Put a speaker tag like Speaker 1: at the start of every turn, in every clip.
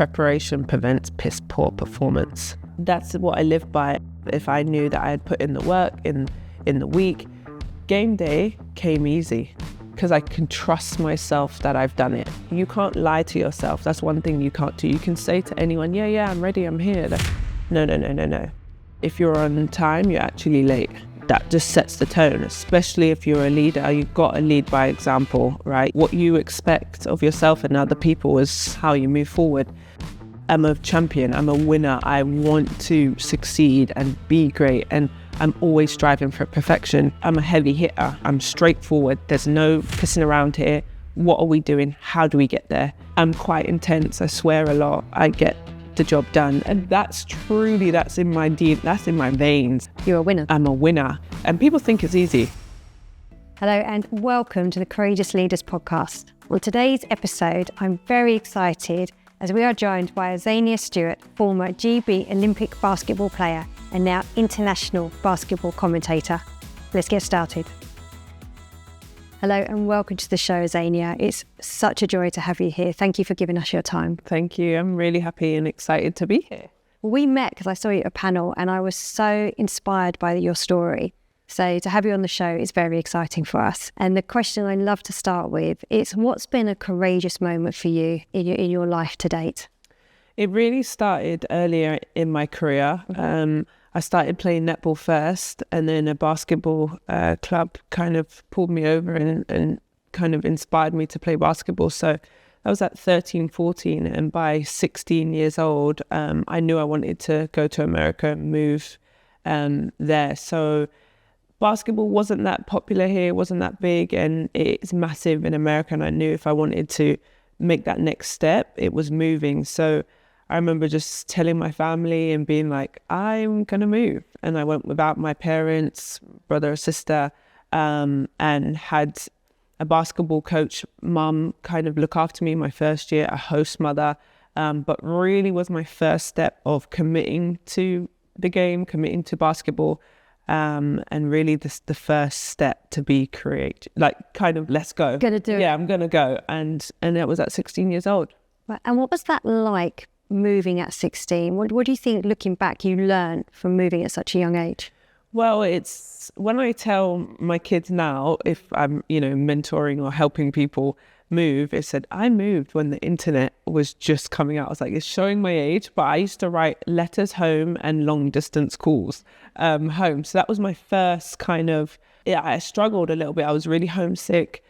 Speaker 1: preparation prevents piss poor performance. That's what I live by. If I knew that I had put in the work in the week, game day came easy because I can trust myself that I've done it. You can't lie to yourself. That's one thing you can't do. You can say to anyone, yeah, I'm ready, I'm here. No. If you're on time, you're actually late. That just sets the tone, especially if you're a leader. You've got to lead by example, right? What you expect of yourself and other people is how you move forward. I'm a champion, I'm a winner. I want to succeed and be great, and I'm always striving for perfection. I'm a heavy hitter, I'm straightforward. There's no pissing around here. What are we doing? How do we get there? I'm quite intense, I swear a lot. I get the job done, and that's in my that's in my veins.
Speaker 2: You're a winner.
Speaker 1: I'm a winner, and people think it's easy.
Speaker 2: Hello and welcome to the Courageous Leaders podcast. On today's episode, I'm very excited as we are joined by Azania Stewart, former GB Olympic basketball player and now international basketball commentator. Let's get started. Hello and welcome to the show, Azania. It's such a joy to have you here. Thank you for giving us your time.
Speaker 1: Thank you. I'm really happy and excited to be here.
Speaker 2: We met because I saw you at a panel and I was so inspired by your story. So to have you on the show is very exciting for us. And the question I'd love to start with is, what's been a courageous moment for you in your life to date?
Speaker 1: It really started earlier in my career. I started playing netball first, and then a basketball club kind of pulled me over and kind of inspired me to play basketball. So I was at 13, 14, and by 16 years old, I knew I wanted to go to America and move there. So basketball wasn't that popular here, wasn't that big, and it's massive in America. And I knew if I wanted to make that next step, it was moving. So I remember just telling my family and being like, I'm going to move. And I went without my parents, brother or sister, and had a basketball coach, mum, kind of look after me my first year, a host mother, but really was my first step of committing to the game, committing to basketball. And really the first step to be creative, like kind of let's go.
Speaker 2: Gonna do it.
Speaker 1: Yeah, I'm going to go. And that was at 16 years old.
Speaker 2: Right. And what was that like, moving at 16? What do you think, looking back, you learned from moving at such a young age?
Speaker 1: Well, it's when I tell my kids now, if I'm, mentoring or helping people move, it said I moved when the internet was just coming out. I was like, it's showing my age, but I used to write letters home and long distance calls home. So that was my first kind of, I struggled a little bit. I was really homesick,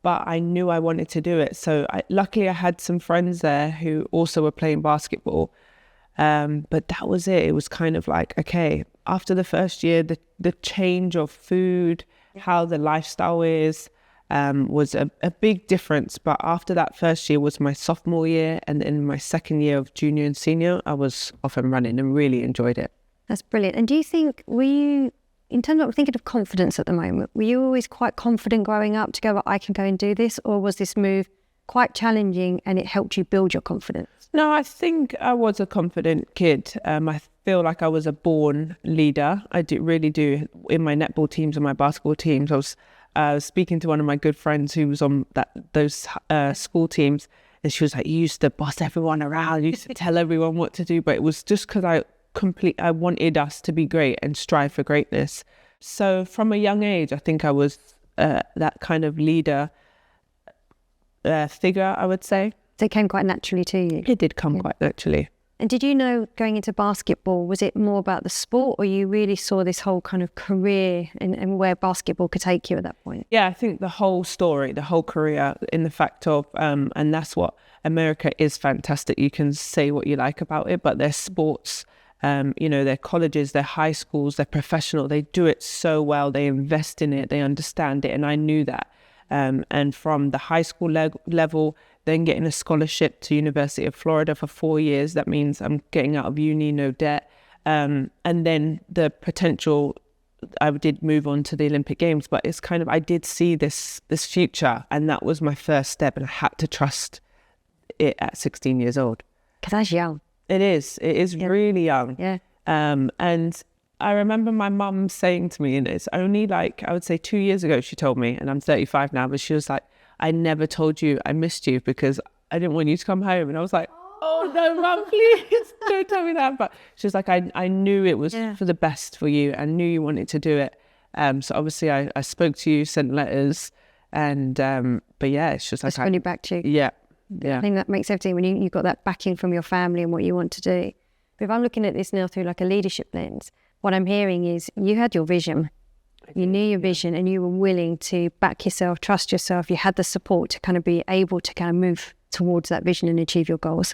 Speaker 1: but I knew I wanted to do it. So luckily I had some friends there who also were playing basketball. But that was it. It was kind of like, okay, after the first year, the change of food, how the lifestyle is, was a big difference. But after that first year was my sophomore year, and in my second year of junior and senior, I was off and running and really enjoyed it.
Speaker 2: That's brilliant. And do you think, were you, in terms of thinking of confidence at the moment, were you always quite confident growing up to go, well, I can go and do this? Or was this move quite challenging and it helped you build your confidence?
Speaker 1: No, I think I was a confident kid. I feel like I was a born leader. I really do. In my netball teams and my basketball teams, I was speaking to one of my good friends who was on those school teams, and she was like, you used to boss everyone around, you used to tell everyone what to do, but it was just because I wanted us to be great and strive for greatness. So from a young age, I think I was that kind of leader figure, I would say.
Speaker 2: So it came quite naturally to you?
Speaker 1: It did come quite naturally.
Speaker 2: And did you know, going into basketball, was it more about the sport, or you really saw this whole kind of career and where basketball could take you at that point? Yeah,
Speaker 1: I think the whole story, the whole career, in the fact of, and that's what America is fantastic. You can say what you like about it, but their sports, their colleges, their high schools, they're professional. They do it so well. They invest in it. They understand it. And I knew that. And from the high school level, then getting a scholarship to University of Florida for 4 years. That means I'm getting out of uni, no debt. And then the potential, I did move on to the Olympic Games, but it's kind of, I did see this future, and that was my first step, and I had to trust it at 16 years old.
Speaker 2: Because that's young.
Speaker 1: It is really young.
Speaker 2: Yeah.
Speaker 1: And I remember my mum saying to me, and it's only like, I would say 2 years ago, she told me, and I'm 35 now, but she was like, I never told you I missed you because I didn't want you to come home. And I was like, oh no, Mum, please don't tell me that. But she was like, I knew it was for the best for you. I knew you wanted to do it. So obviously I spoke to you, sent letters, and but yeah, it's just like
Speaker 2: just when you backed you.
Speaker 1: Yeah.
Speaker 2: I think that makes everything when you got that backing from your family and what you want to do. But if I'm looking at this now through like a leadership lens, what I'm hearing is you had your vision. You knew your vision and you were willing to back yourself, trust yourself. You had the support to kind of be able to kind of move towards that vision and achieve your goals.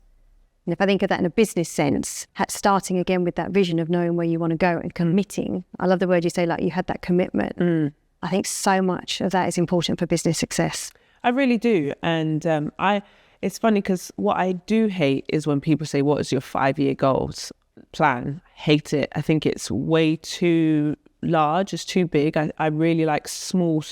Speaker 2: And if I think of that in a business sense, starting again with that vision of knowing where you want to go and committing. I love the word you say, like you had that commitment. I think so much of that is important for business success.
Speaker 1: I really do. And it's funny because what I do hate is when people say, what is your 5-year goals plan? Hate it. I think it's way too large, it's too big. I really like small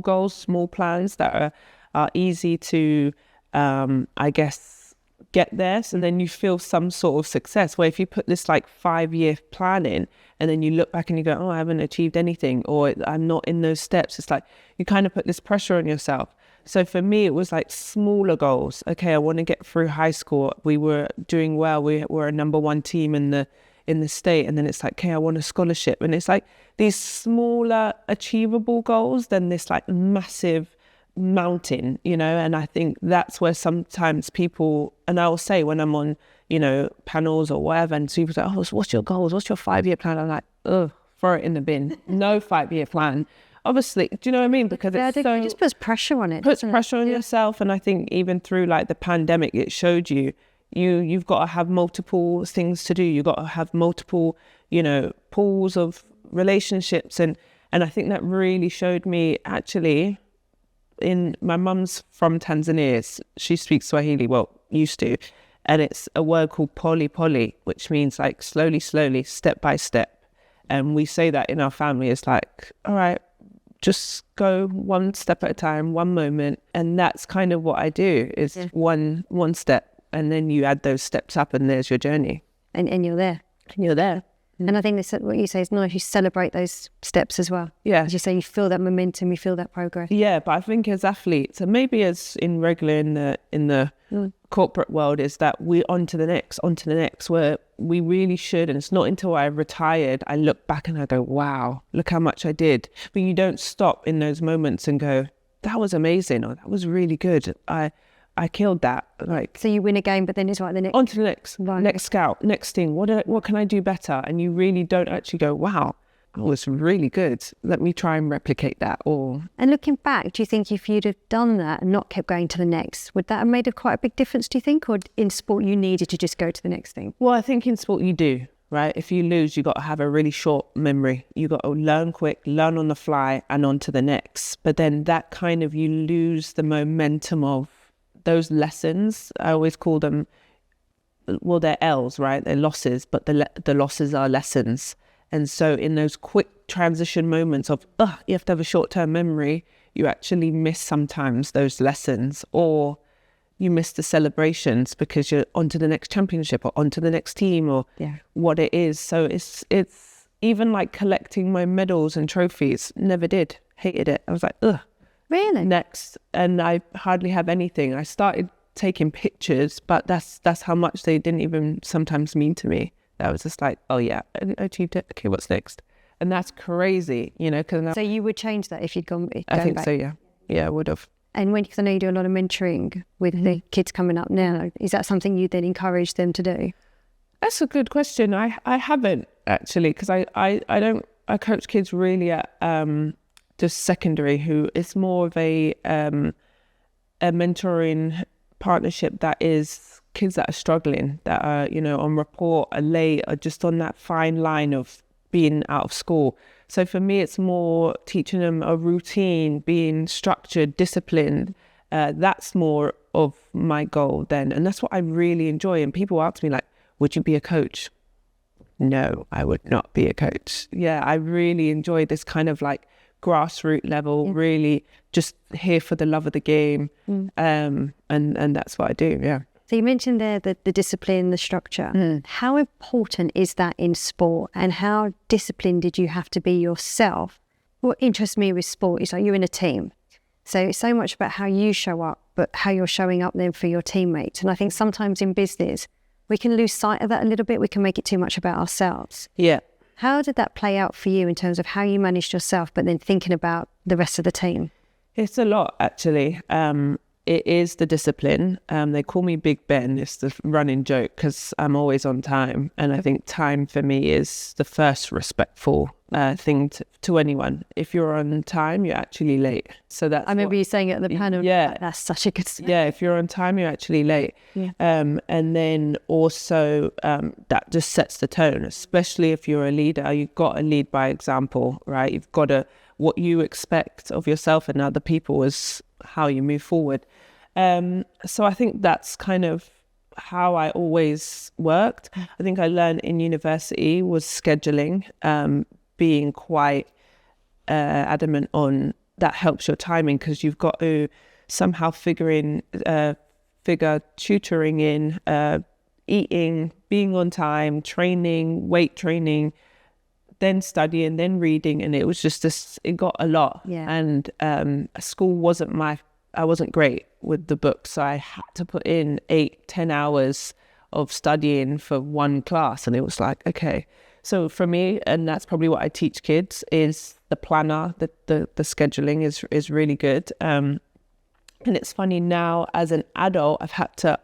Speaker 1: goals, small plans that are easy to, I guess, get there. So then you feel some sort of success. Where if you put this like 5-year plan in and then you look back and you go, oh, I haven't achieved anything, or I'm not in those steps. It's like you kind of put this pressure on yourself. So for me, it was like smaller goals. Okay, I want to get through high school. We were doing well. We were a number 1 team in the state. And then it's like, okay, I want a scholarship. And it's like these smaller achievable goals than this like massive mountain, you know. And I think that's where sometimes people, and I will say when I'm on, you know, panels or whatever, and people say, oh, what's your goals? What's your 5-year plan? I'm like, oh, throw it in the bin. No 5-year plan. Obviously, do you know what I mean? Because it
Speaker 2: just puts pressure on it.
Speaker 1: Puts pressure on yourself. And I think even through like the pandemic, it showed you've got to have multiple things to do. You've got to have multiple, you know, pools of relationships. And I think that really showed me actually my mum's from Tanzania. She speaks Swahili, well, used to. And it's a word called pole, which means like slowly, step by step. And we say that in our family. It's like, all right, just go one step at a time, one moment. And that's kind of what I do is one step. And then you add those steps up and there's your journey.
Speaker 2: And you're there.
Speaker 1: And you're there.
Speaker 2: And I think what you say is nice. You celebrate those steps as well.
Speaker 1: Yeah.
Speaker 2: As you say, you feel that momentum, you feel that progress.
Speaker 1: Yeah, but I think as athletes, and maybe as in the corporate world, is that we're on to the next, where we really should. And it's not until I retired, I look back and I go, wow, look how much I did. But you don't stop in those moments and go, that was amazing, or that was really good. I killed that. Like,
Speaker 2: so you win a game, but then it's like the next.
Speaker 1: On to the next, next scout, next thing. What can I do better? And you really don't actually go, wow, that was really good. Let me try and replicate that.
Speaker 2: And looking back, do you think if you'd have done that and not kept going to the next, would that have made quite a big difference, do you think? Or in sport, you needed to just go to the next thing?
Speaker 1: Well, I think in sport you do, right? If you lose, you got to have a really short memory. You got to learn quick, learn on the fly, and on to the next. But then that kind of, you lose the momentum of those lessons. I always call them, well, they're L's, right? They're losses, but the losses are lessons. And so in those quick transition moments of, you have to have a short-term memory, you actually miss sometimes those lessons, or you miss the celebrations because you're on to the next championship or on to the next team or what it is. So it's even like collecting my medals and trophies, never did, hated it. I was like,
Speaker 2: Really?
Speaker 1: Next. And I hardly have anything. I started taking pictures, but that's how much they didn't even sometimes mean to me. I was just like, oh yeah, I achieved it. Okay, what's next? And that's crazy, you know.
Speaker 2: So you would change that if you'd gone back?
Speaker 1: I think so, yeah. Yeah, I would have.
Speaker 2: And because I know you do a lot of mentoring with the kids coming up now, is that something you then encourage them to do?
Speaker 1: That's a good question. I haven't actually, because I coach kids really at just secondary, who is more of a mentoring partnership that is kids that are struggling, that are, you know, on report, are late, are just on that fine line of being out of school. So for me, it's more teaching them a routine, being structured, disciplined. That's more of my goal then. And that's what I really enjoy. And people ask me like, would you be a coach? No, I would not be a coach. Yeah, I really enjoy this kind of like grassroots level, really just here for the love of the game. And that's what I do, yeah.
Speaker 2: So you mentioned there the discipline, the structure. How important is that in sport, and how disciplined did you have to be yourself? What interests me with sport is like you're in a team. So it's so much about how you show up but how you're showing up then for your teammates. And I think sometimes in business, we can lose sight of that a little bit. We can make it too much about ourselves.
Speaker 1: Yeah.
Speaker 2: How did that play out for you in terms of how you managed yourself, but then thinking about the rest of the team?
Speaker 1: It's a lot, actually. It is the discipline. They call me Big Ben. It's the running joke because I'm always on time. And I think time for me is the first respectful thing to anyone. If you're on time, you're actually late. So that's
Speaker 2: I remember you saying it at the panel.
Speaker 1: Yeah.
Speaker 2: That's such a good saying.
Speaker 1: Yeah, if you're on time, you're actually late.
Speaker 2: Yeah.
Speaker 1: And then also that just sets the tone, especially if you're a leader. You've got to lead by example, right? You've got to, what you expect of yourself and other people is how you move forward. So I think that's kind of how I always worked. I think I learned in university was scheduling, being quite adamant on that helps your timing because you've got to somehow figure tutoring in, eating, being on time, training, weight training, then studying, then reading, and it was just this. It got a lot, and school I wasn't great with the books, so I had to put in 8-10 hours of studying for one class, and it was like, okay. So for me, and that's probably what I teach kids, is the planner, the scheduling is really good. And it's funny now as an adult, I've had to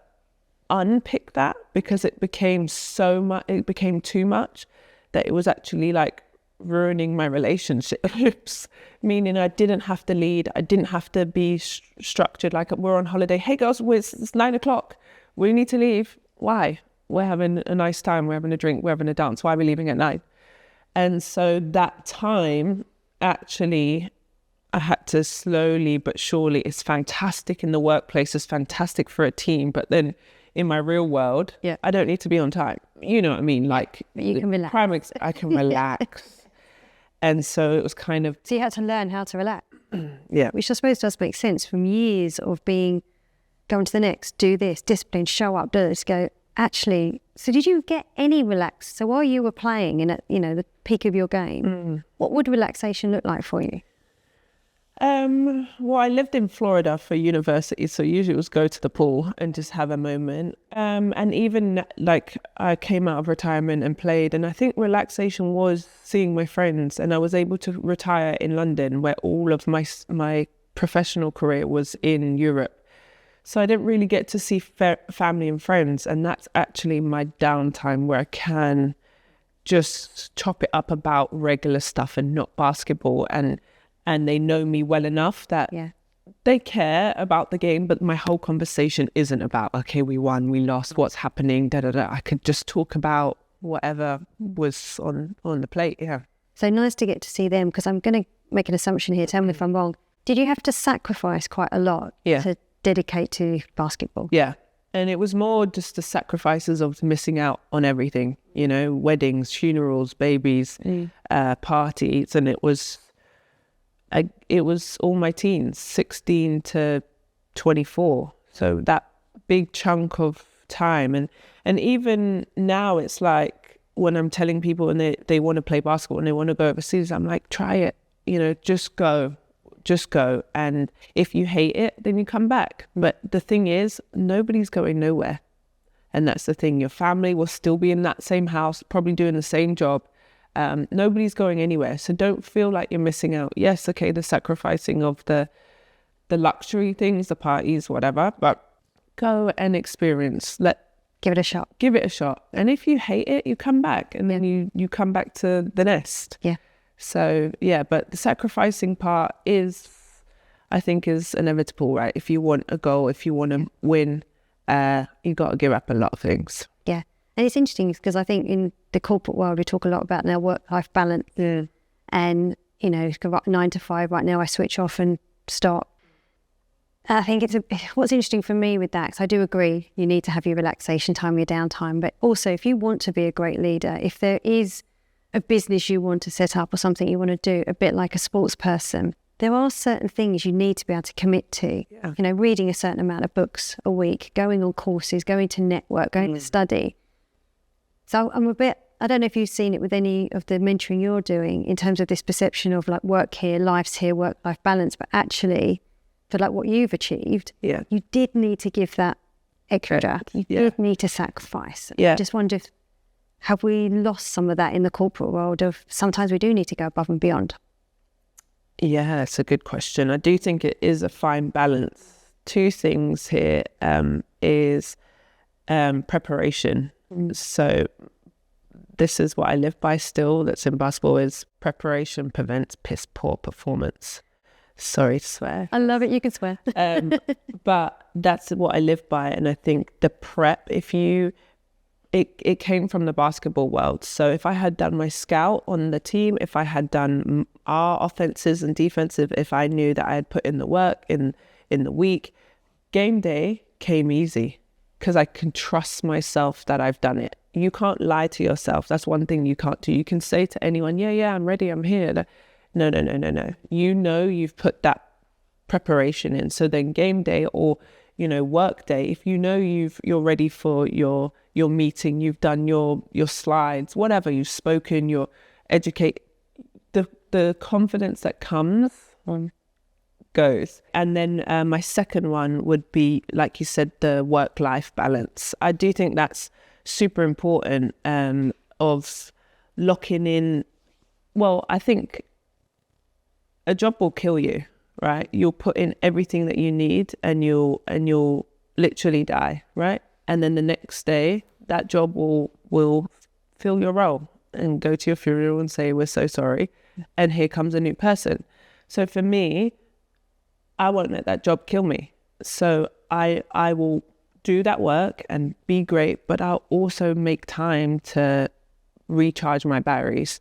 Speaker 1: unpick that because it became too much that it was actually like ruining my relationships, meaning I didn't have to lead. I didn't have to be structured like we're on holiday. Hey girls, it's 9:00. We need to leave. Why? We're having a nice time. We're having a drink. We're having a dance. Why are we leaving at 9? And so that time actually I had to slowly but surely, it's fantastic in the workplace. It's fantastic for a team. But then in my real world, I don't need to be on time. You know what I mean? Like
Speaker 2: you can relax.
Speaker 1: I can relax. And so it was kind of...
Speaker 2: So you had to learn how to relax.
Speaker 1: Yeah.
Speaker 2: Which I suppose does make sense from years of going to the next, do this, discipline, show up, do this, go, actually, so did you get any relax? So while you were playing and at, the peak of your game, what would relaxation look like for you?
Speaker 1: Well, I lived in Florida for university, so usually it was go to the pool and just have a moment. And even like I came out of retirement and played, and I think relaxation was seeing my friends, and I was able to retire in London where all of my professional career was in Europe. So I didn't really get to see family and friends, and that's actually my downtime where I can just chop it up about regular stuff and not basketball, and they know me well enough that they care about the game, but my whole conversation isn't about, okay, we won, we lost, what's happening, da-da-da. I could just talk about whatever was on the plate,
Speaker 2: So nice to get to see them, because I'm going to make an assumption here, tell me if I'm wrong. Did you have to sacrifice quite a lot to dedicate to basketball?
Speaker 1: Yeah. And it was more just the sacrifices of missing out on everything, weddings, funerals, babies, parties. And it was all my teens, 16 to 24. So that big chunk of time. And even now it's like when I'm telling people and they want to play basketball and they want to go overseas, I'm like, try it, just go. And if you hate it, then you come back. But the thing is, nobody's going nowhere. And that's the thing. Your family will still be in that same house, probably doing the same job. Nobody's going anywhere. So don't feel like you're missing out. Yes, okay, the sacrificing of the luxury things, the parties, whatever, but go and experience.
Speaker 2: Give it a shot.
Speaker 1: Give it a shot. And if you hate it, you come back, and then you come back to the nest.
Speaker 2: Yeah.
Speaker 1: So, but the sacrificing part I think is inevitable, right? If you want a goal, if you want to win, you got to give up a lot of things.
Speaker 2: Yeah. And it's interesting because I think in the corporate world, we talk a lot about now work-life balance.
Speaker 1: Yeah.
Speaker 2: And, 9 to 5, right now I switch off and start. I think what's interesting for me with that, because I do agree you need to have your relaxation time, your downtime, but also if you want to be a great leader, if there is a business you want to set up or something you want to do, a bit like a sports person, there are certain things you need to be able to commit to. Yeah. Reading a certain amount of books a week, going on courses, going to network, going to study. So I don't know if you've seen it with any of the mentoring you're doing in terms of this perception of like work here, life's here, work-life balance, but actually for like what you've achieved, you did need to give that extra. You did need to sacrifice. I just wonder if, have we lost some of that in the corporate world of sometimes we do need to go above and beyond?
Speaker 1: Yeah, that's a good question. I do think it is a fine balance. Two things here is preparation. So this is what I live by still, that's in basketball, is preparation prevents piss poor performance. Sorry to swear.
Speaker 2: I love it, you can swear.
Speaker 1: But that's what I live by. And I think the prep, it came from the basketball world. So if I had done my scout on the team, if I had done our offenses and defensive, if I knew that I had put in the work in the week, game day came easy because I can trust myself that I've done it. You can't lie to yourself. That's one thing you can't do. You can say to anyone, yeah, I'm ready, I'm here. No. You know you've put that preparation in. So then game day or, work day, if you know you're ready for your meeting, you've done your slides, whatever, you've spoken, you're educate, the confidence that comes goes. And then my second one would be, like you said, the work-life balance. I do think that's super important of locking in. Well, I think a job will kill you, right? You'll put in everything that you need and you'll literally die, right? And then the next day, that job will fill your role and go to your funeral and say, we're so sorry. And here comes a new person. So for me, I won't let that job kill me. So I will do that work and be great, but I'll also make time to recharge my batteries,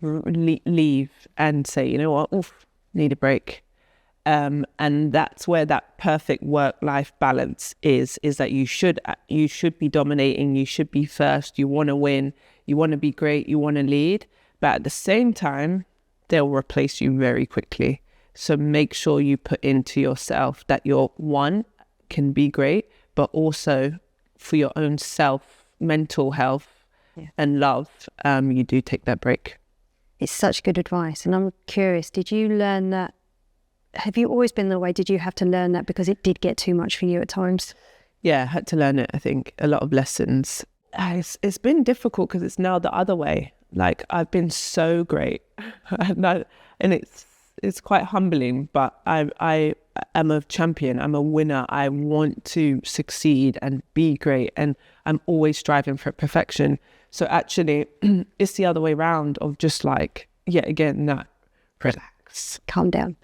Speaker 1: leave and say, you know what, need a break. And that's where that perfect work-life balance is that you should be dominating, you should be first, you want to win, you want to be great, you want to lead, but at the same time, they'll replace you very quickly. So make sure you put into yourself that your one can be great, but also for your own self, mental health and love, you do take that break.
Speaker 2: It's such good advice. And I'm curious, did you learn that? Have you always been that way? Did you have to learn that because it did get too much for you at times?
Speaker 1: Yeah, I had to learn it, I think. A lot of lessons. It's been difficult because it's now the other way. Like, I've been so great. And it's quite humbling, but I am a champion. I'm a winner. I want to succeed and be great. And I'm always striving for perfection. So actually, it's the other way around of just like, again, no, relax.
Speaker 2: Calm down.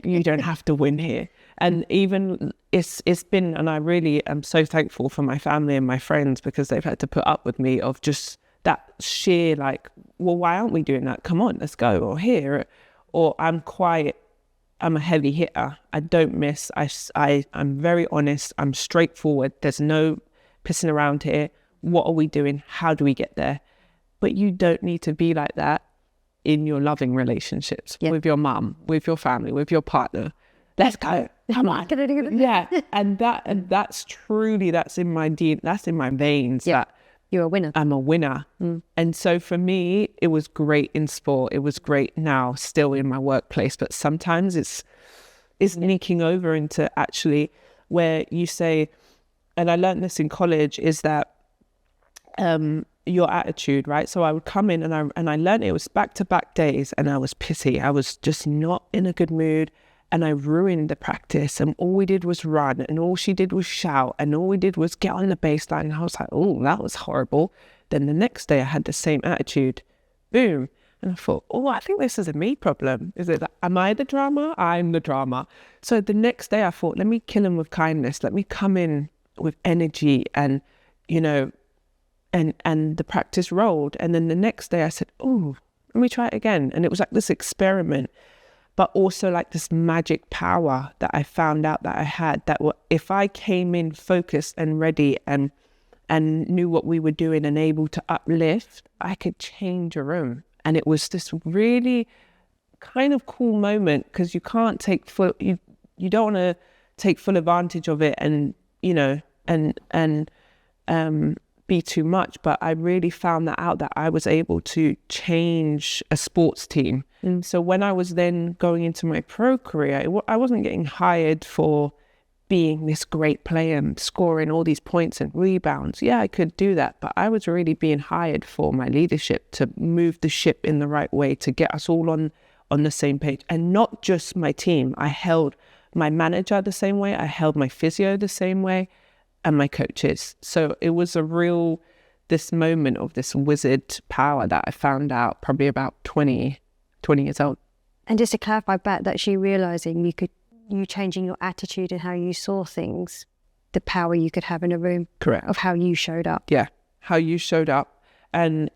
Speaker 1: You don't have to win here. And even it's been, and I really am so thankful for my family and my friends because they've had to put up with me of just that sheer like, well, why aren't we doing that? Come on, let's go. Or here, or I'm a heavy hitter. I don't miss. I'm very honest. I'm straightforward. There's no pissing around here. What are we doing? How do we get there? But you don't need to be like that in your loving relationships with your mum, with your family, with your partner. Let's go. Come on. Yeah. And that's truly, that's in my veins.
Speaker 2: Yeah. You're a winner.
Speaker 1: I'm a winner. And so for me, it was great in sport. It was great now, still in my workplace. But sometimes it's leaking over into actually where you say, and I learned this in college, is that your attitude, right? So I would come in and I learned it was back-to-back days and I was pissy. I was just not in a good mood and I ruined the practice and all we did was run and all she did was shout and all we did was get on the baseline and I was like, oh, that was horrible. Then the next day I had the same attitude. Boom. And I thought, oh, I think this is a me problem. Is it that, am I the drama? I'm the drama. So the next day I thought, let me kill him with kindness. Let me come in with energy and, and the practice rolled. And then the next day I said, oh, let me try it again. And it was like this experiment, but also like this magic power that I found out that I had, that if I came in focused and ready and knew what we were doing and able to uplift, I could change a room. And it was this really kind of cool moment because you can't take you don't want to take full advantage of it and, be too much, but I really found that out, that I was able to change a sports team. So when I was then going into my pro career, I wasn't getting hired for being this great player and scoring all these points and rebounds. Yeah, I could do that, but I was really being hired for my leadership, to move the ship in the right way, to get us all on the same page. And not just my team. I held my manager the same way, I held my physio the same way, and my coaches. So it was this moment of this wizard power that I found out probably about 20 years old.
Speaker 2: And just to clarify back, that you realising you changing your attitude and how you saw things, the power you could have in a room.
Speaker 1: Correct.
Speaker 2: Of how you showed up.
Speaker 1: Yeah, how you showed up. And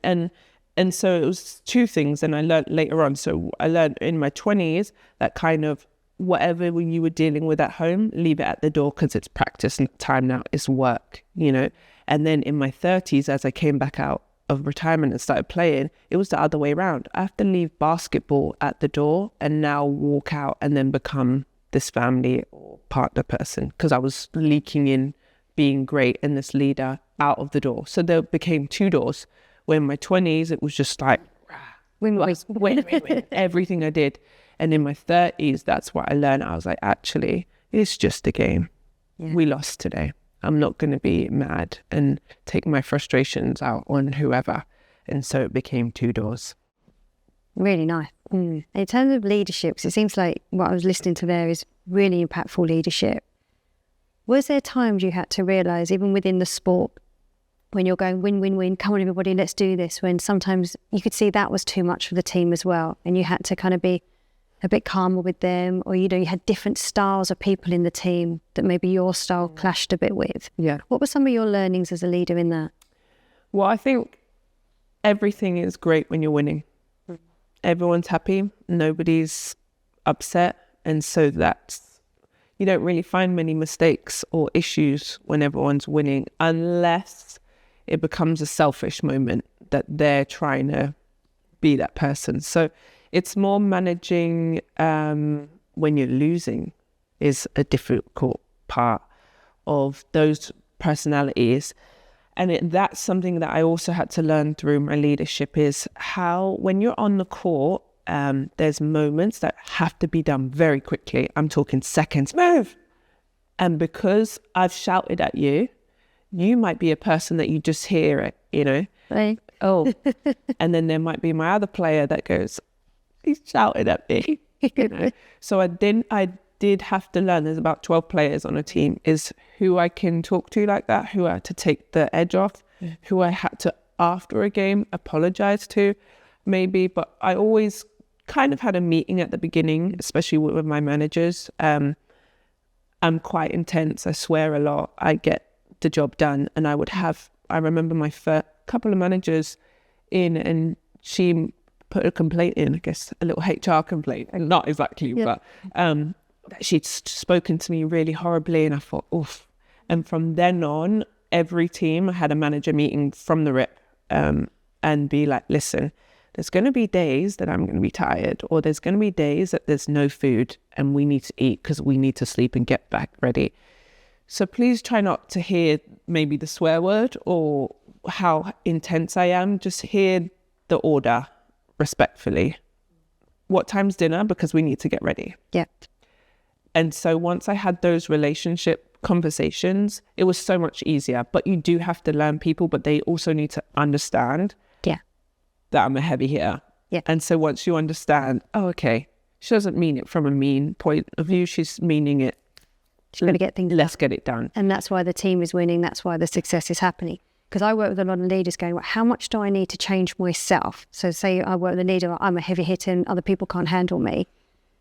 Speaker 1: so it was two things, and I learned later on. So I learned in my 20s that kind of whatever when you were dealing with at home, leave it at the door, because it's practice time now, it's work, And then in my 30s, as I came back out of retirement and started playing, it was the other way around. I have to leave basketball at the door and now walk out and then become this family or partner person, because I was leaking in being great and this leader out of the door. So there became two doors. When in my 20s, it was just like, win. Everything I did. And in my 30s, that's what I learned. I was like, actually, it's just a game. Yeah. We lost today. I'm not going to be mad and take my frustrations out on whoever. And so it became two doors.
Speaker 2: Really nice. In terms of leadership, 'cause it seems like what I was listening to there is really impactful leadership. Was there times you had to realise, even within the sport, when you're going win, win, win, come on everybody, let's do this, when sometimes you could see that was too much for the team as well, and you had to kind of be a bit calmer with them, or you had different styles of people in the team that maybe your style clashed a bit with?
Speaker 1: Yeah.
Speaker 2: What were some of your learnings as a leader in that?
Speaker 1: Well, I think everything is great when you're winning. Everyone's happy, nobody's upset, and so you don't really find many mistakes or issues when everyone's winning, unless it becomes a selfish moment that they're trying to be that person. So it's more managing when you're losing is a difficult part of those personalities. And that's something that I also had to learn through my leadership, is how, when you're on the court, there's moments that have to be done very quickly. I'm talking seconds, move. And because I've shouted at you, you might be a person that you just hear it,
Speaker 2: Right.
Speaker 1: Oh, and then there might be my other player that goes, he's shouted at me, So I did have to learn, there's about 12 players on a team, is who I can talk to like that, who I had to take the edge off, who I had to, after a game, apologize to maybe. But I always kind of had a meeting at the beginning, especially with my managers. I'm quite intense, I swear a lot, I get the job done. And I remember my first couple of managers in, and she put a complaint in, I guess a little HR complaint, and not exactly, but she'd spoken to me really horribly, and I thought, oof. And from then on, every team, I had a manager meeting from the rip, and be like, listen, there's going to be days that I'm going to be tired, or there's going to be days that there's no food and we need to eat because we need to sleep and get back ready. So please try not to hear maybe the swear word or how intense I am. Just hear the order respectfully. What time's dinner? Because we need to get ready.
Speaker 2: Yep.
Speaker 1: And so once I had those relationship conversations, it was so much easier. But you do have to learn people, but they also need to understand that I'm a heavy hitter.
Speaker 2: Yeah.
Speaker 1: And so once you understand, oh, okay, she doesn't mean it from a mean point of view. She's meaning it.
Speaker 2: She's got to get things
Speaker 1: Let's get it done.
Speaker 2: And that's why the team is winning. That's why the success is happening. Because I work with a lot of leaders going, well, how much do I need to change myself? So say I work with a leader, I'm a heavy hitter and other people can't handle me.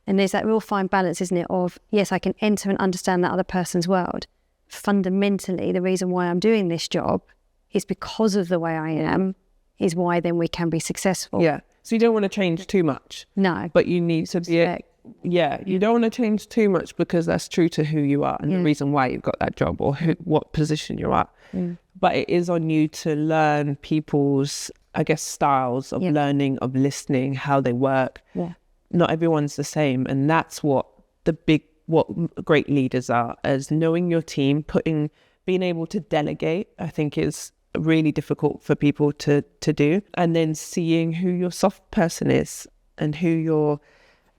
Speaker 2: And there's that real fine balance, isn't it, of, yes, I can enter and understand that other person's world. Fundamentally, the reason why I'm doing this job is because of the way I am, is why then we can be successful.
Speaker 1: Yeah. So you don't want to change too much.
Speaker 2: No.
Speaker 1: But you need to be, you don't want to change too much, because that's true to who you are and the reason why you've got that job, or what position you're at. But it is on you to learn people's, I guess, styles of learning, of listening, how they work.
Speaker 2: Yeah.
Speaker 1: Not everyone's the same. And that's what great leaders are, as knowing your team, being able to delegate, I think is really difficult for people to do. And then seeing who your soft person is and who your,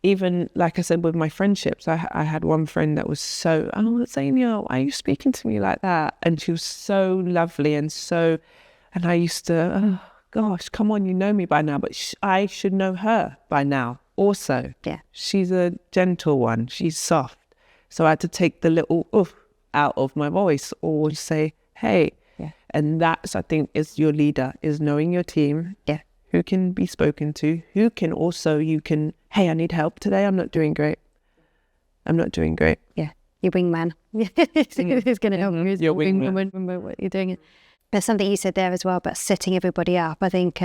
Speaker 1: even like I said with my friendships, I had one friend that was so, oh, Azania, why are you speaking to me like that? And she was so lovely and I used to, oh gosh, come on, you know me by now, but I should know her by now also.
Speaker 2: Yeah.
Speaker 1: She's a gentle one, she's soft. So I had to take the little oof out of my voice or say, hey.
Speaker 2: Yeah.
Speaker 1: And that's, I think, is your leader, is knowing your team.
Speaker 2: Yeah.
Speaker 1: Who can be spoken to, who can also, hey, I need help today. I'm not doing great.
Speaker 2: Yeah. Your wingman. Who's going to help you?
Speaker 1: Your wingman.
Speaker 2: Remember what you're doing. There's something you said there as well about setting everybody up. I think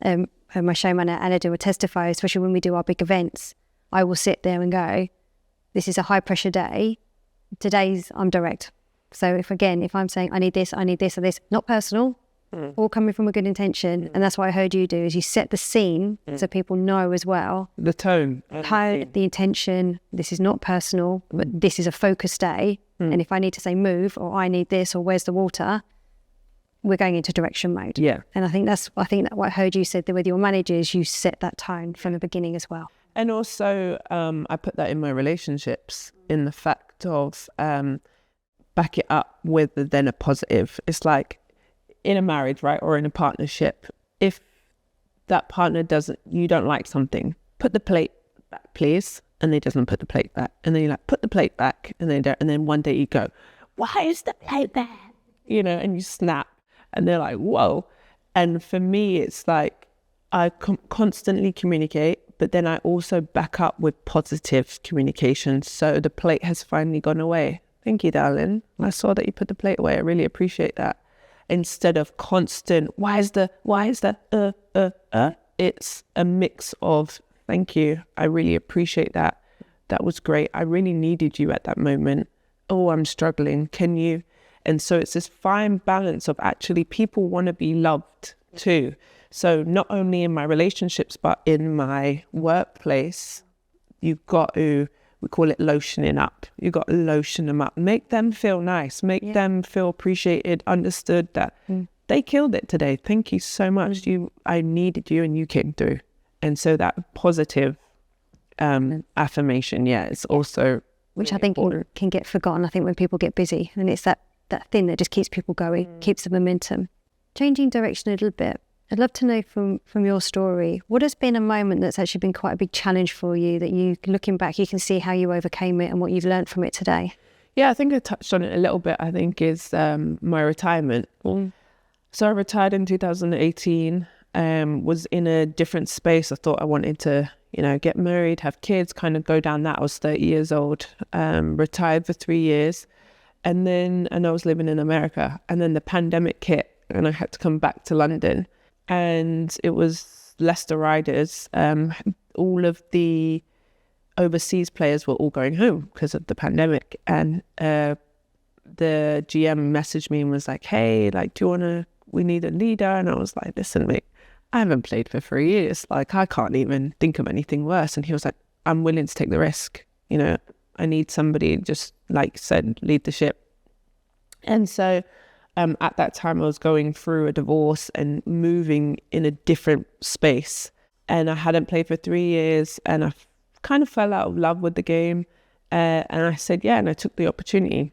Speaker 2: my showman Anna will testify, especially when we do our big events. I will sit there and go, this is a high pressure day. Today's I'm direct. So if I'm saying I need this or this, not personal, all coming from a good intention. And that's what I heard you do, is you set the scene so people know as well.
Speaker 1: The tone.
Speaker 2: The intention, this is not personal, but this is a focused day. And if I need to say move or I need this or where's the water, we're going into direction mode.
Speaker 1: Yeah.
Speaker 2: And I think that what I heard you said that with your managers, you set that tone from the beginning as well.
Speaker 1: And also I put that in my relationships, in the fact of back it up with then a positive. It's like in a marriage, right, or in a partnership, if that partner you don't like something, put the plate back, please. And they doesn't put the plate back. And then you're like, put the plate back. And they don't. And then one day you go, why is the plate there? And you snap. And they're like, whoa. And for me, it's like I constantly communicate, but then I also back up with positive communication. So the plate has finally gone away. Thank you, darling. I saw that you put the plate away. I really appreciate that. Instead of constant, why is the, it's a mix of, thank you. I really appreciate that. That was great. I really needed you at that moment. Oh, I'm struggling. Can you? And so it's this fine balance of actually people want to be loved too. So not only in my relationships, but in my workplace, you've got to, we call it lotioning up. You've got to lotion them up. Make them feel nice. Make them feel appreciated, understood that they killed it today. Thank you so much. I needed you and you came through. And so that positive affirmation, it's also
Speaker 2: which
Speaker 1: really
Speaker 2: I think
Speaker 1: important.
Speaker 2: can get forgotten, I think, when people get busy. And it's that thing that just keeps people going, keeps the momentum. Changing direction a little bit, I'd love to know from your story, what has been a moment that's actually been quite a big challenge for you that you, looking back, you can see how you overcame it and what you've learned from it today?
Speaker 1: Yeah, I think I touched on it a little bit, I think, is my retirement. So I retired in 2018, was in a different space. I thought I wanted to, get married, have kids, kind of go down that. I was 30 years old, retired for 3 years. And I was living in America. And then the pandemic hit and I had to come back to London. And it was Leicester Riders. All of the overseas players were all going home because of the pandemic. And the GM messaged me and was like, hey, we need a leader. And I was like, listen, mate, I haven't played for 3 years. Like, I can't even think of anything worse. And he was like, I'm willing to take the risk. I need somebody, just like you said, lead the ship. And so at that time I was going through a divorce and moving in a different space. And I hadn't played for 3 years and I kind of fell out of love with the game. And I said, and I took the opportunity.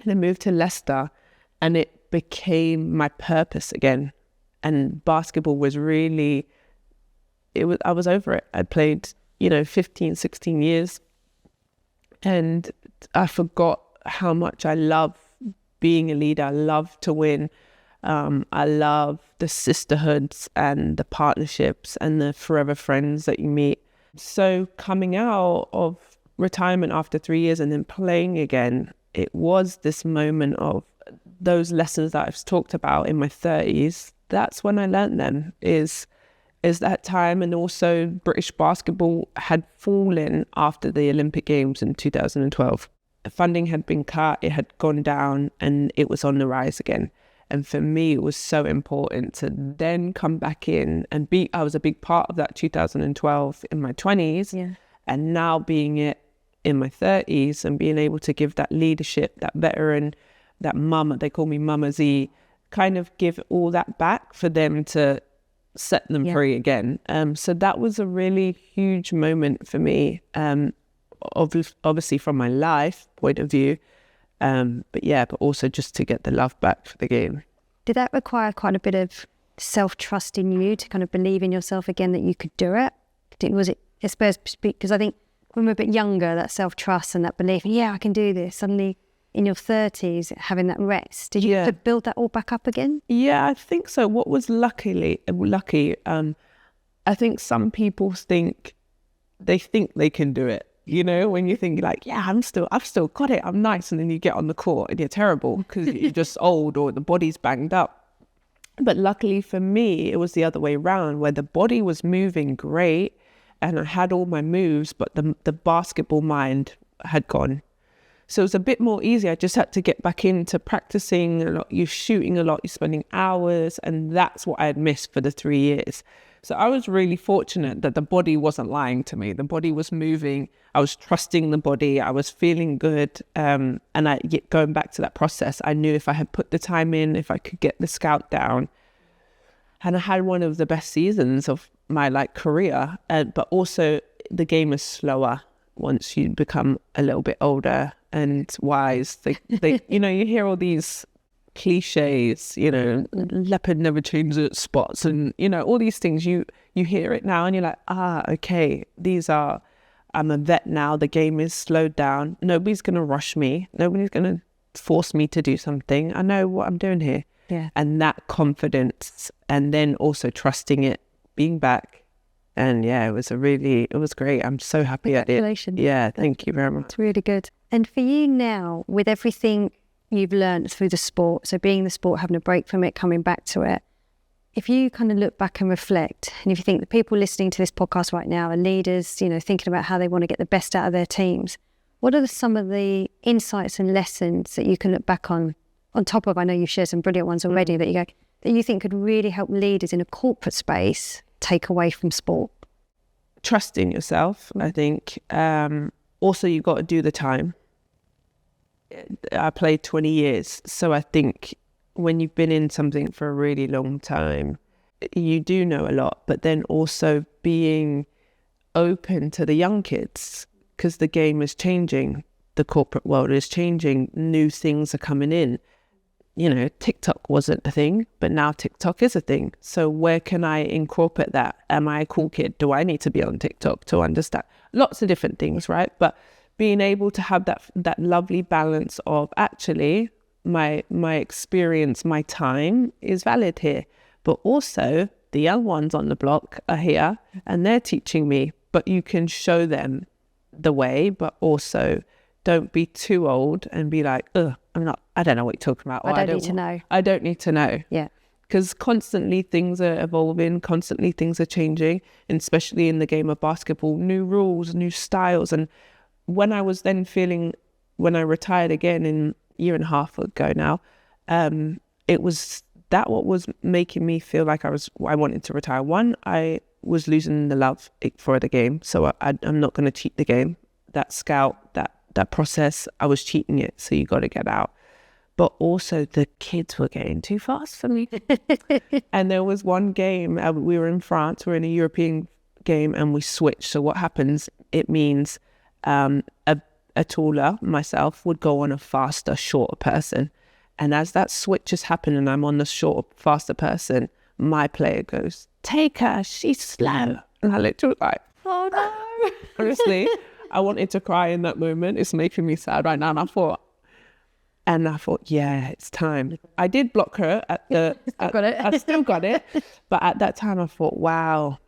Speaker 1: And I moved to Leicester and it became my purpose again. And basketball was really, I was over it. I'd played, 15, 16 years. And I forgot how much I love being a leader. I love to win. I love the sisterhoods and the partnerships and the forever friends that you meet. So coming out of retirement after 3 years and then playing again, it was this moment of those lessons that I've talked about in my 30s. That's when I learned them, is that time. And also British basketball had fallen after the Olympic Games in 2012. Funding had been cut, it had gone down, and it was on the rise again. And for me, it was so important to then come back in and I was a big part of that 2012 in my 20s, and now being it in my 30s and being able to give that leadership, that veteran, that mama, they call me Mama Z, kind of give all that back for them to set them free again. So that was a really huge moment for me, obviously from my life point of view, but also just to get the love back for the game.
Speaker 2: Did that require quite a bit of self-trust in you to kind of believe in yourself again that you could do it? Was it, I suppose, because I think when we're a bit younger, that self-trust and that belief, I can do this, suddenly in your 30s, having that rest, did you build that all back up again? Yeah,
Speaker 1: I think so. What was lucky, I think some people think they can do it. You know, when you think like, I've still got it, I'm nice. And then you get on the court and you're terrible because you're just old or the body's banged up. But luckily for me, it was the other way around, where the body was moving great and I had all my moves, but the basketball mind had gone. So it was a bit more easy. I just had to get back into practicing a lot. You're shooting a lot, you're spending hours, and that's what I had missed for the 3 years. So I was really fortunate that the body wasn't lying to me. The body was moving. I was trusting the body. I was feeling good. And going back to that process, I knew if I had put the time in, if I could get the scout down. And I had one of the best seasons of my career. But also the game is slower once you become a little bit older and wise. They you hear all these cliches, leopard never changes its spots, and all these things. You hear it now and you're like, okay, I'm a vet now, the game is slowed down, nobody's gonna rush me, nobody's gonna force me to do something, I know what I'm doing here. And that confidence, and then also trusting it, being back, and it was great. I'm so happy at it. Congratulations. Thank you very much.
Speaker 2: It's really good. And for you now, with everything you've learned through the sport, so being the sport, having a break from it, coming back to it, if you kind of look back and reflect, and if you think the people listening to this podcast right now are leaders, thinking about how they want to get the best out of their teams, what are some of the insights and lessons that you can look back on top of, I know you've shared some brilliant ones already, that you think could really help leaders in a corporate space take away from sport?
Speaker 1: Trust in yourself, I think. Also, you've got to do the time. I played 20 years, so I think when you've been in something for a really long time, you do know a lot, but then also being open to the young kids, because the game is changing, the corporate world is changing, new things are coming in. TikTok wasn't a thing, but now TikTok is a thing. So where can I incorporate that? Am I a cool kid? Do I need to be on TikTok to understand? Lots of different things, right? But being able to have that lovely balance of actually my experience, my time is valid here, but also the young ones on the block are here and they're teaching me, but you can show them the way, but also don't be too old and be like, I don't know what you're talking about. Or,
Speaker 2: I don't need to know.
Speaker 1: I don't need to know.
Speaker 2: Yeah.
Speaker 1: Because constantly things are evolving, constantly things are changing, and especially in the game of basketball, new rules, new styles. And when I was then when I retired again in a year and a half ago now, it was that what was making me feel like I wanted to retire. One, I was losing the love for the game. So I'm not going to cheat the game. That scout, that process, I was cheating it. So you got to get out. But also the kids were getting too fast for me. And there was one game, we were in France, we're in a European game, and we switched. So what happens, it means a taller, myself, would go on a faster, shorter person. And as that switch is happening and I'm on the shorter, faster person, my player goes, take her, she's slow. And I looked like, oh no. Honestly, I wanted to cry in that moment. It's making me sad right now. And I thought, it's time. I did block her at the... I still got it. But at that time, I thought, wow,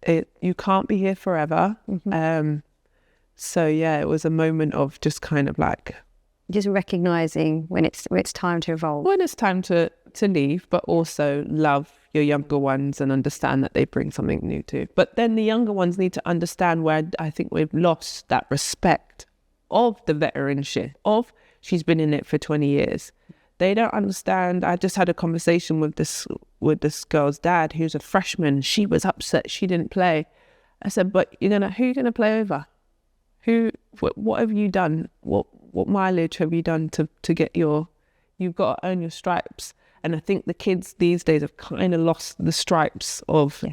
Speaker 1: you can't be here forever. Mm-hmm. So, it was a moment of just kind of like...
Speaker 2: Just recognising when it's time to evolve.
Speaker 1: When it's time to leave, but also love your younger ones and understand that they bring something new too. But then the younger ones need to understand where I think we've lost that respect of the veteranship, of... She's been in it for 20 years. They don't understand. I just had a conversation with this girl's dad, who's a freshman. She was upset she didn't play. I said, but who are you gonna play over? What have you done? What mileage have you done to get you've got to earn your stripes? And I think the kids these days have kind of lost the stripes of,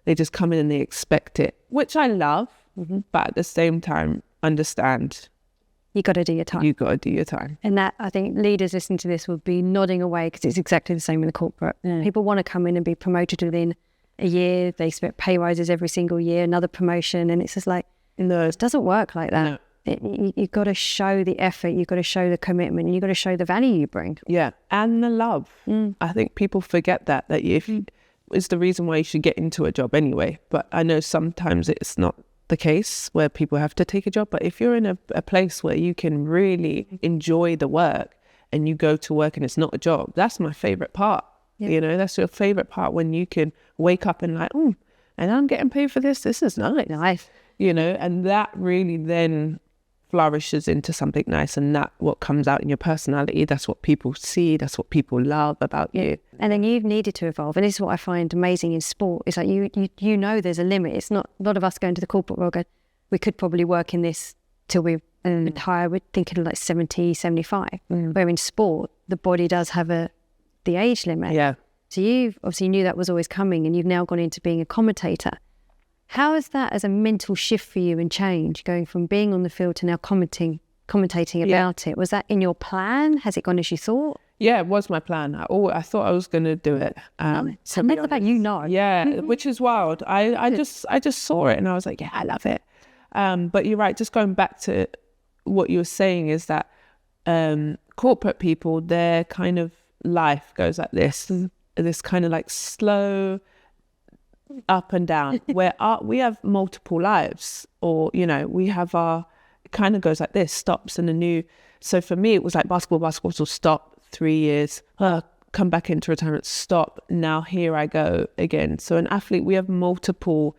Speaker 1: they just come in and they expect it, which I love, but at the same time, understand.
Speaker 2: You got to do your time.
Speaker 1: You got to do your time.
Speaker 2: And that, I think leaders listening to this will be nodding away, because it's exactly the same in the corporate. People want to come in and be promoted within a year. They expect pay rises every single year, another promotion. And it's just like, no, it doesn't work like that. No. You've got to show the effort. You've got to show the commitment. And you've got to show the value you bring. Yeah.
Speaker 1: And the love. I think people forget that if it's the reason why you should get into a job anyway. But I know sometimes it's not the case where people have to take a job, but if you're in a place where you can really enjoy the work and you go to work and it's not a job, that's my favorite part. You know, that's your favorite part, when you can wake up and like, and I'm getting paid for this is nice, you know, and that really then flourishes into something nice, and that what comes out in your personality, that's what people see, that's what people love about you.
Speaker 2: And then you've needed to evolve, and this is what I find amazing in sport. It's like you know there's a limit. It's not a lot of us going to the corporate world go, we could probably work in this till we retire. We're thinking like 70, 75. Where in sport the body does have the age limit. So you've obviously knew that was always coming, and you've now gone into being a commentator. How is that as a mental shift for you and change, going from being on the field to now commentating about it? Was that in your plan? Has it gone as you thought?
Speaker 1: Yeah, it was my plan. I thought I was going to do it.
Speaker 2: So never about
Speaker 1: Yeah, which is wild. I just saw it and I was like, yeah, I love it. But you're right. Just going back to what you were saying is that corporate people, their kind of life goes like this kind of like slow up and down, where we have multiple lives, or you know, we have it kind of goes like this, stops and a new. So for me it was like basketball will stop 3 years, come back into retirement, stop, now here I go again. So an athlete, we have multiple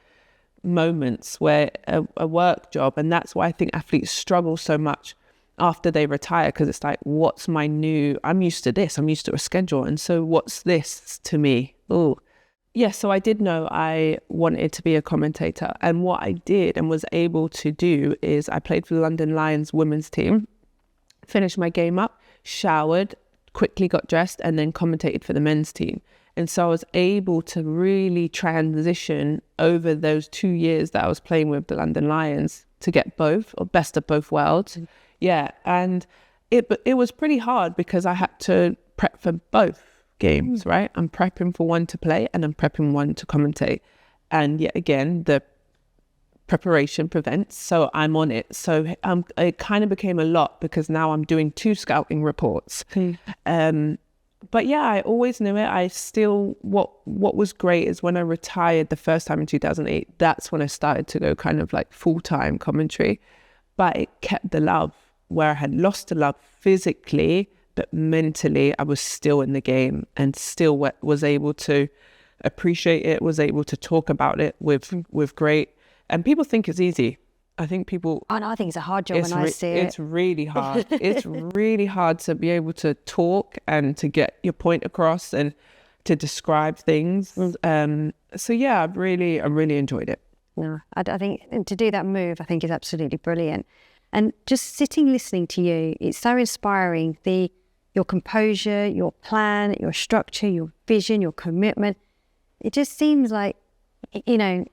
Speaker 1: moments where a work job, and that's why I think athletes struggle so much after they retire, because it's like, what's my new, I'm used to this, I'm used to a schedule, and so what's this to me? Yeah, so I did know I wanted to be a commentator, and what I did and was able to do is I played for the London Lions women's team, finished my game up, showered, quickly got dressed, and then commentated for the men's team. And so I was able to really transition over those 2 years that I was playing with the London Lions to get both, or best of both worlds. Yeah, and it was pretty hard because I had to prep for both games, right? I'm prepping for one to play and I'm prepping one to commentate. And yet again, the preparation prevents, so I'm on it. So it kind of became a lot, because now I'm doing 2 scouting reports. But yeah, I always knew it. I still, what was great is when I retired the first time in 2008, that's when I started to go kind of like full-time commentary. But it kept the love, where I had lost the love physically, but mentally I was still in the game and still was able to appreciate it, was able to talk about it with great, and people think it's easy. I think people...
Speaker 2: Oh no, I think it's a hard job when I see it.
Speaker 1: It's really hard. It's really hard to be able to talk and to get your point across and to describe things. So yeah, I really enjoyed it.
Speaker 2: No, I think to do that move, I think is absolutely brilliant. And just sitting listening to you, it's so inspiring. Your composure, your plan, your structure, your vision, your commitment. It just seems like, you know,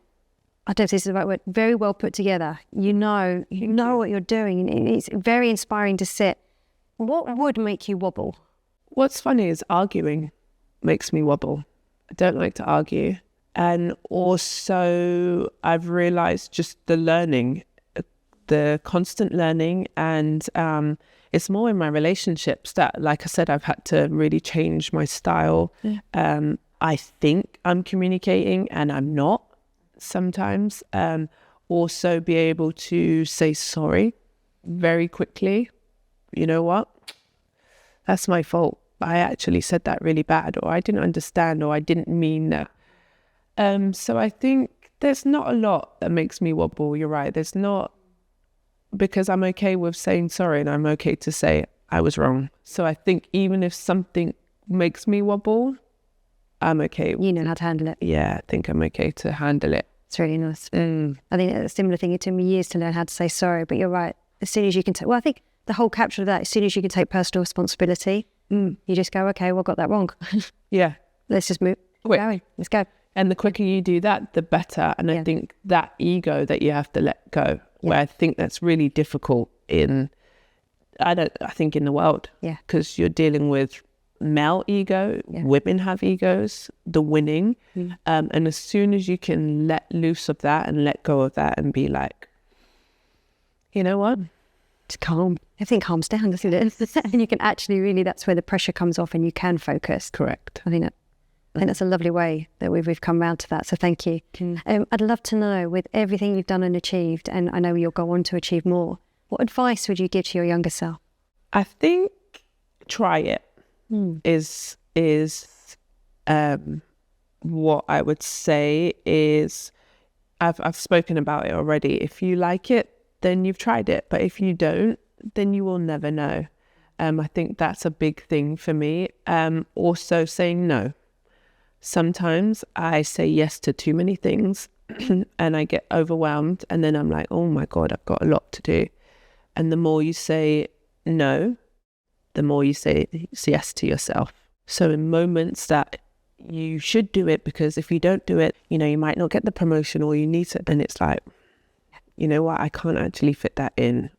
Speaker 2: I don't know if this is the right word, very well put together. You know what you're doing. And it's very inspiring to sit. What would make you wobble?
Speaker 1: What's funny is arguing makes me wobble. I don't like to argue. And also I've realized just the learning, the constant learning, and it's more in my relationships that, like I said, I've had to really change my style. I think I'm communicating and I'm not sometimes. Also be able to say sorry very quickly. You know what? That's my fault. I actually said that really bad, or I didn't understand, or I didn't mean that. So I think there's not a lot that makes me wobble. You're right. There's not, because I'm okay with saying sorry, and I'm okay to say I was wrong. So I think even if something makes me wobble, I'm okay.
Speaker 2: You know how to handle it.
Speaker 1: Yeah, I think I'm okay to handle it.
Speaker 2: It's really nice. I think a similar thing, it took me years to learn how to say sorry, but you're right. As soon as you can take, well, I think the whole capture of that, as soon as you can take personal responsibility You just go, okay, well, I got that wrong.
Speaker 1: Yeah.
Speaker 2: Let's just move.
Speaker 1: Quick.
Speaker 2: Going. Let's go.
Speaker 1: And the quicker you do that, the better. And I think that ego that you have to let go, where I think that's really difficult in the world.
Speaker 2: Yeah.
Speaker 1: Because you're dealing with male ego, women have egos, the winning. And as soon as you can let loose of that and let go of that and be like, you know what?
Speaker 2: It's calm. Everything calms down, doesn't it? And you can actually really, that's where the pressure comes off and you can focus.
Speaker 1: Correct.
Speaker 2: I think that's a lovely way that we've come round to that. So thank you. I'd love to know, with everything you've done and achieved, and I know you'll go on to achieve more, what advice would you give to your younger self?
Speaker 1: I think try it is what I would say is, I've spoken about it already. If you like it, then you've tried it. But if you don't, then you will never know. I think that's a big thing for me. Also saying no. Sometimes I say yes to too many things and I get overwhelmed, and then I'm like, oh my God, I've got a lot to do. And the more you say no, the more you say yes to yourself. So in moments that you should do it, because if you don't do it, you might not get the promotion, or you need to, and it's like, you know what, I can't actually fit that in.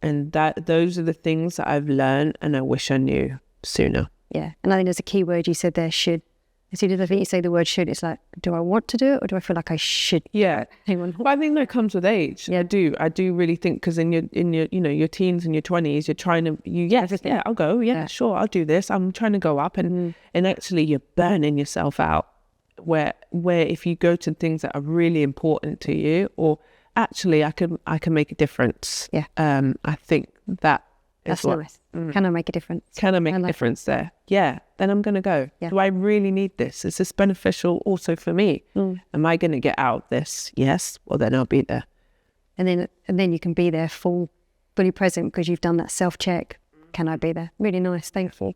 Speaker 1: And those are the things that I've learned, and I wish I knew sooner.
Speaker 2: Yeah. And I think there's a key word you said there, should. As soon as I think you say the word should, it's like, do I want to do it, or do I feel like I should?
Speaker 1: Yeah. Well, I think that comes with age. Yeah. I do really think, because in your teens and your 20s, you're trying to, I'll go. Yeah, sure, I'll do this. I'm trying to go up, and actually you're burning yourself out. Where if you go to things that are really important to you, or actually I can make a difference. Yeah. I think that's
Speaker 2: nice. Can I make a difference?
Speaker 1: Can I make a difference there? Yeah. Then I'm going to go. Yeah. Do I really need this? Is this beneficial also for me? Am I going to get out of this? Yes. Well, then I'll be there.
Speaker 2: And then you can be there fully present, because you've done that self-check. Can I be there? Really nice. Thank you.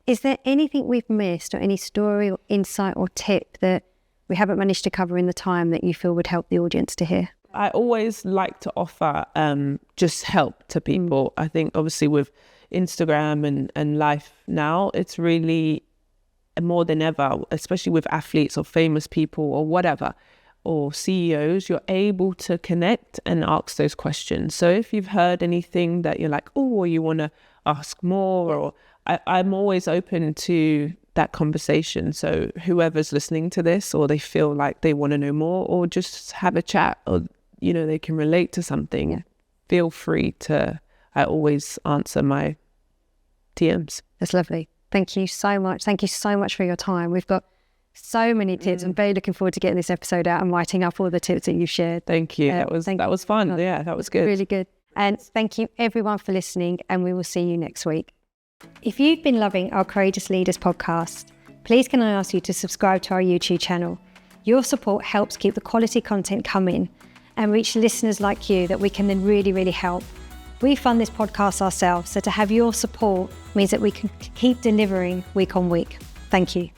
Speaker 2: Is there anything we've missed, or any story or insight or tip that we haven't managed to cover in the time that you feel would help the audience to hear?
Speaker 1: I always like to offer just help to people. I think obviously with Instagram and life now, it's really more than ever, especially with athletes or famous people or whatever, or CEOs, you're able to connect and ask those questions. So if you've heard anything that you're like, oh, or you want to ask more, or I'm always open to that conversation. So whoever's listening to this, or they feel like they want to know more, or just have a chat, or they can relate to something, feel free to. I always answer my DMs.
Speaker 2: That's lovely. Thank you so much. Thank you so much for your time. We've got so many tips. I'm very looking forward to getting this episode out and writing up all the tips that you've shared.
Speaker 1: Thank you. That was fun. Yeah, that was good.
Speaker 2: Really good. And thank you everyone for listening, and we will see you next week. If you've been loving our Courageous Leaders podcast, please can I ask you to subscribe to our YouTube channel. Your support helps keep the quality content coming and reach listeners like you that we can then really, really help. We fund this podcast ourselves, so to have your support means that we can keep delivering week on week. Thank you.